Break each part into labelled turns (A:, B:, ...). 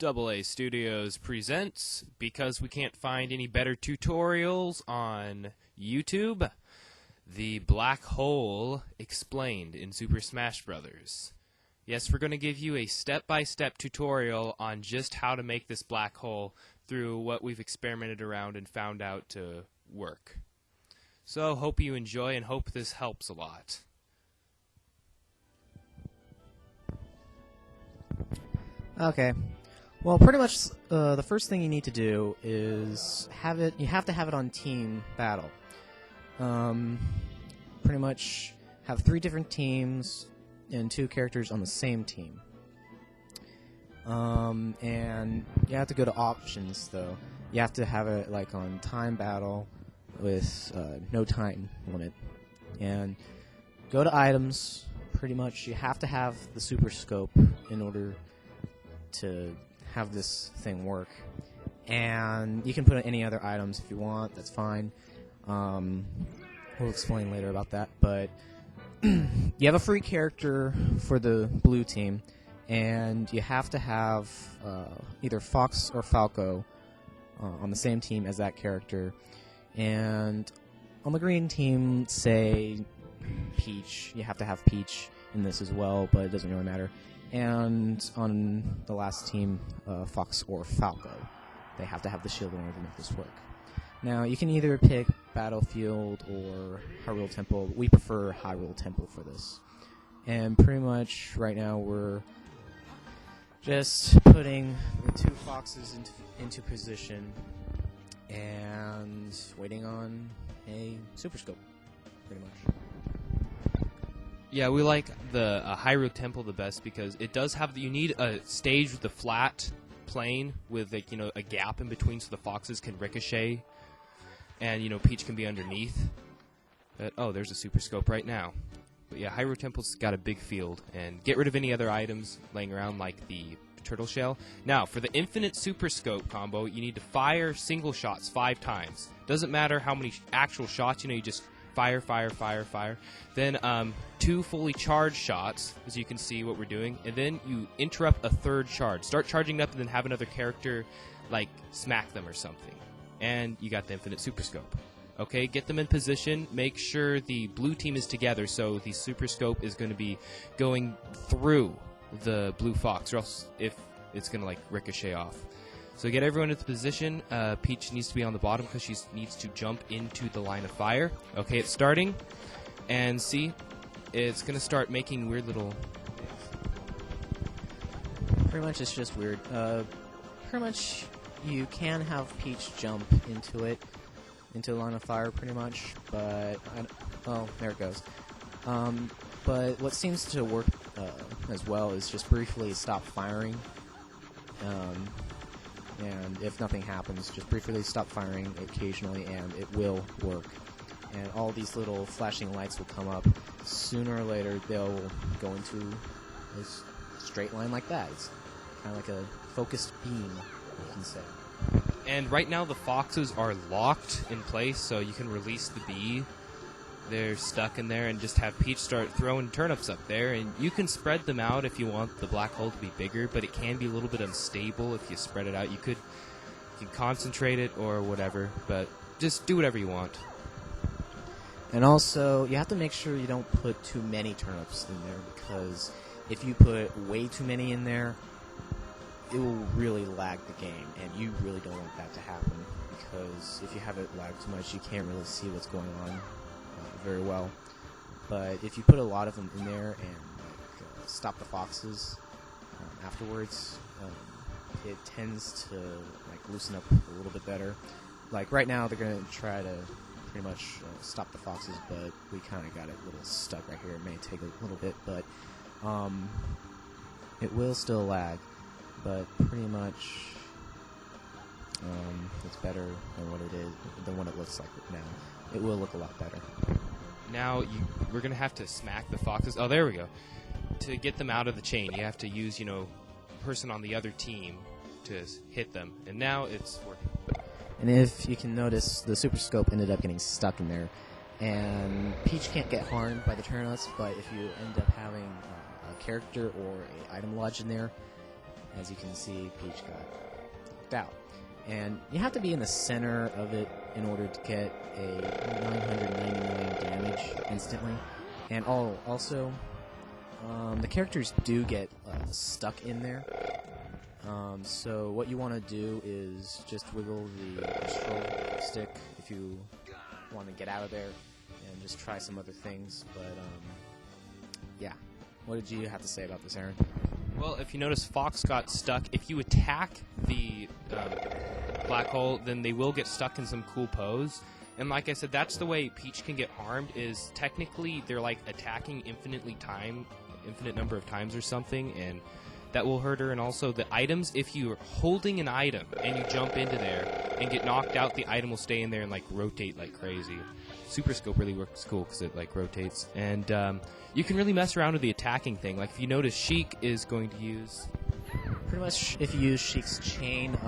A: AA Studios presents, because we can't find any better tutorials on YouTube, the black hole explained in Super Smash Bros. Yes, we're going to give you a step-by-step tutorial on just how to make this black hole through what we've experimented around and found out to work. So, hope you enjoy and hope this helps a lot.
B: Okay. Well, pretty much the first thing you need to do is you have to have it on team battle. Pretty much have 3 different teams and 2 characters on the same team. And you have to go to options, though. You have to have it like on time battle with no time limit. And go to items. Pretty much you have to have the super scope in order to have this thing work. And you can put in any other items if you want, that's fine. We'll explain later about that, but you have a free character for the blue team, and you have to have either Fox or Falco on the same team as that character. And on the green team, say Peach, you have to have Peach in this as well, but it doesn't really matter. And on the last team, Fox or Falco. They have to have the shield in order to make this work. Now, you can either pick Battlefield or Hyrule Temple. We prefer Hyrule Temple for this. And pretty much right now we're just putting the 2 foxes into position and waiting on a super scope, pretty much.
A: Yeah, we like the Hyrule Temple the best because it does have you need a stage with a flat plane with a gap in between so the foxes can ricochet, and Peach can be underneath. But oh, there's a super scope right now. But yeah, Hyrule Temple's got a big field, and get rid of any other items laying around like the turtle shell. Now, for the infinite super scope combo, you need to fire single shots 5 times. Doesn't matter how many actual shots, you just fire, fire, fire, fire. Then 2 fully charged shots, as you can see what we're doing, and then you interrupt a 3rd charge. Start charging up and then have another character smack them or something. And you got the infinite super scope. Okay, get them in position. Make sure the blue team is together, so the super scope is going to be going through the blue fox, or else if it's going to ricochet off. So get everyone into position. Peach needs to be on the bottom because she needs to jump into the line of fire. Okay, it's starting. And see, it's going to start making weird little...
B: Pretty much it's just weird. Pretty much you can have Peach jump into the line of fire pretty much, but... well, there it goes. But what seems to work as well is just briefly stop firing. And if nothing happens, just briefly stop firing occasionally, and it will work. And all these little flashing lights will come up. Sooner or later, they'll go into a straight line like that. It's kind of like a focused beam, you can say.
A: And right now, the foxes are locked in place, so you can release the bee. They're stuck in there, and just have Peach start throwing turnips up there, and you can spread them out if you want the black hole to be bigger, but it can be a little bit unstable if you spread it out. You can concentrate it or whatever, but just do whatever you want.
B: And also, you have to make sure you don't put too many turnips in there, because if you put way too many in there, it will really lag the game, and you really don't want that to happen, because if you have it lag too much, you can't really see what's going on very well. But if you put a lot of them in there and stop the foxes afterwards, it tends to loosen up a little bit better. Right now they're going to try to pretty much stop the foxes, but we kind of got it a little stuck right here. It may take a little bit, but it will still lag, but pretty much it's better than what it looks like now. It will look a lot better.
A: Now we're going to have to smack the foxes. Oh, there we go. To get them out of the chain, you have to use, a person on the other team to hit them. And now it's working.
B: And if you can notice, the super scope ended up getting stuck in there. And Peach can't get harmed by the turnips, but if you end up having a character or an item lodged in there, as you can see, Peach got knocked out. And you have to be in the center of it in order to get a 990 million damage instantly. And also, the characters do get stuck in there. So what you want to do is just wiggle the control stick if you want to get out of there, and just try some other things. But yeah, what did you have to say about this, Aaron?
A: Well, if you notice, Fox got stuck. If you attack the black hole, then they will get stuck in some cool pose. And like I said, that's the way Peach can get harmed, is technically they're like attacking infinite number of times or something, and that will hurt her. And also the items, if you're holding an item and you jump into there and get knocked out, the item will stay in there and like rotate like crazy. Super Scope really works cool because it like rotates. And you can really mess around with the attacking thing. Like if you notice, Sheik is going to use...
B: Pretty much if you use Sheik's chain,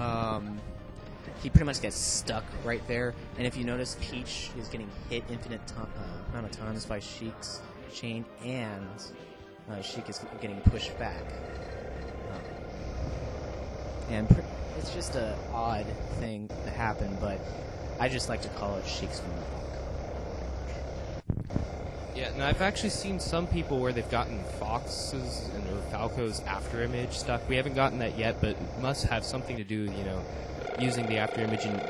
B: he pretty much gets stuck right there. And if you notice, Peach is getting hit infinite amount of times by Sheik's chain, and Sheik is getting pushed back. And it's just an odd thing to happen, but I just like to call it Sheik's Moonwalk.
A: Yeah, and I've actually seen some people where they've gotten Fox's and or Falco's after image stuck. We haven't gotten that yet, but it must have something to do with, using the after image and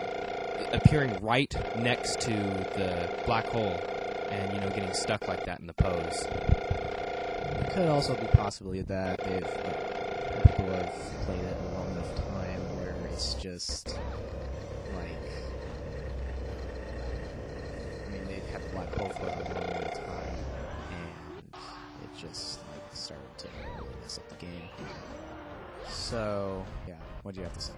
A: appearing right next to the black hole and, getting stuck like that in the pose.
B: It could also be possibly that people have played it a long enough time where it's just like, they've had the black hole for a long amount of time, and it just started to really mess up the game. So yeah, what do you have to say?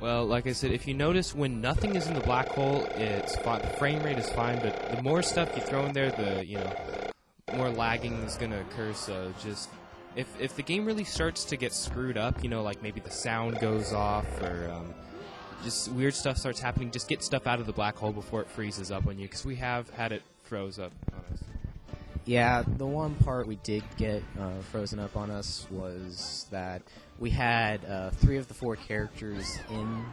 A: Well, like I said, if you notice, when nothing is in the black hole, it's fine. The frame rate is fine, but the more stuff you throw in there, the more lagging is going to occur. So just if the game really starts to get screwed up, like maybe the sound goes off or just weird stuff starts happening, just get stuff out of the black hole before it freezes up on you, because we have had it froze up on us.
B: Yeah, the one part we did get frozen up on us was that we had 3 of the 4 characters in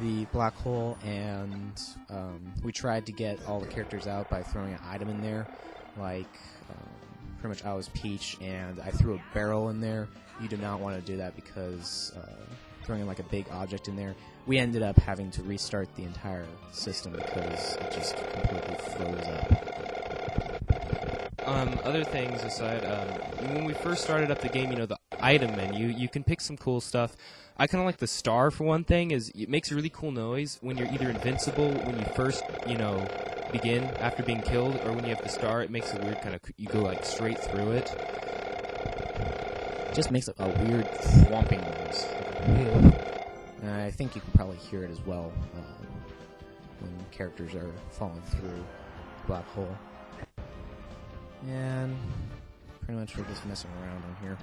B: the black hole, and we tried to get all the characters out by throwing an item in there. Like, pretty much I was Peach, and I threw a barrel in there. You do not want to do that because throwing like a big object in there, we ended up having to restart the entire system because it just completely froze up.
A: Other things aside, when we first started up the game, the item menu, you can pick some cool stuff. I kind of like the star, for one thing, is it makes a really cool noise when you're either invincible when you first, begin after being killed, or when you have the star, it makes a weird kind of, you go like straight through it.
B: It just makes a weird thwomping noise. I think you can probably hear it as well when characters are falling through the black hole. And pretty much we're just messing around on here.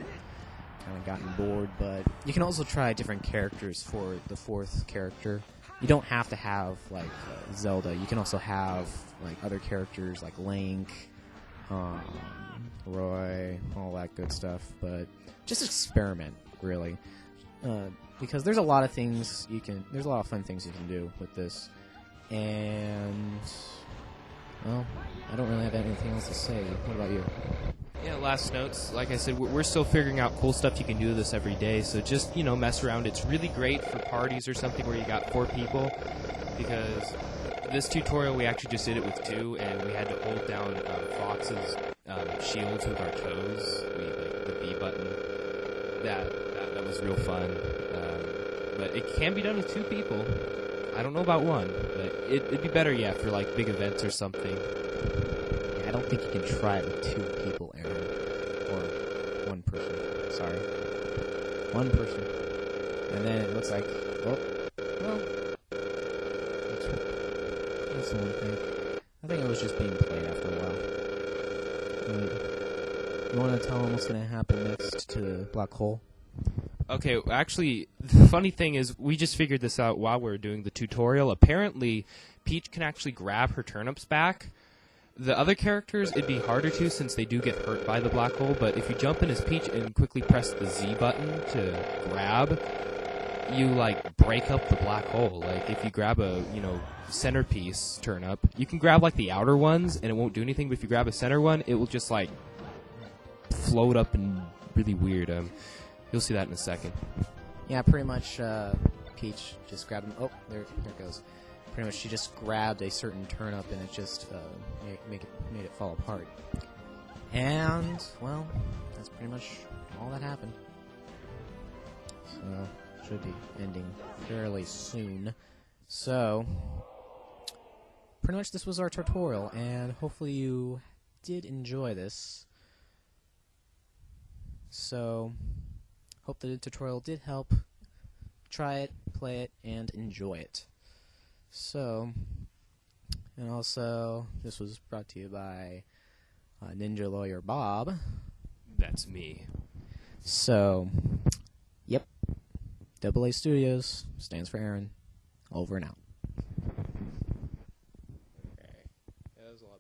B: Kind of gotten bored, but you can also try different characters for the 4th character. You don't have to have like Zelda. You can also have like other characters like Link, Roy, all that good stuff. But just experiment, really, because there's a lot of things there's a lot of fun things you can do with this, and well, I don't really have anything else to say. What about you?
A: Yeah, last notes. Like I said, we're still figuring out cool stuff you can do with this every day. So just, mess around. It's really great for parties or something where you got 4 people, because this tutorial we actually just did it with 2, and we had to hold down Fox's shields with our toes, the B button. That was real fun. But it can be done with 2 people. I don't know about 1, but it'd be better, for like big events or something.
B: I don't think you can try it with 2 people, Aaron. Or 1 person. Sorry. 1 person. And then it looks like, well, that's the one thing. I think it was just being played after a while. You want to tell them what's going to happen next to the black hole?
A: Okay, actually, the funny thing is we just figured this out while we were doing the tutorial. Apparently, Peach can actually grab her turnips back, The other characters, it'd be harder to since they do get hurt by the black hole, but if you jump in as Peach and quickly press the Z button to grab, you, like, break up the black hole. Like, if you grab a, centerpiece turnip, you can grab, like, the outer ones, and it won't do anything, but if you grab a center one, it will just, like, float up and really weird. You'll see that in a second.
B: Yeah, pretty much, Peach just grabbed him. Oh, there it goes. Pretty much she just grabbed a certain turnip and it just made it fall apart. And, well, that's pretty much all that happened. So, should be ending fairly soon. So, pretty much this was our tutorial, and hopefully you did enjoy this. So, hope the tutorial did help. Try it, play it, and enjoy it. So, and also, this was brought to you by Ninja Lawyer Bob.
A: That's me.
B: So, yep. AA Studios stands for Aaron. Over and out.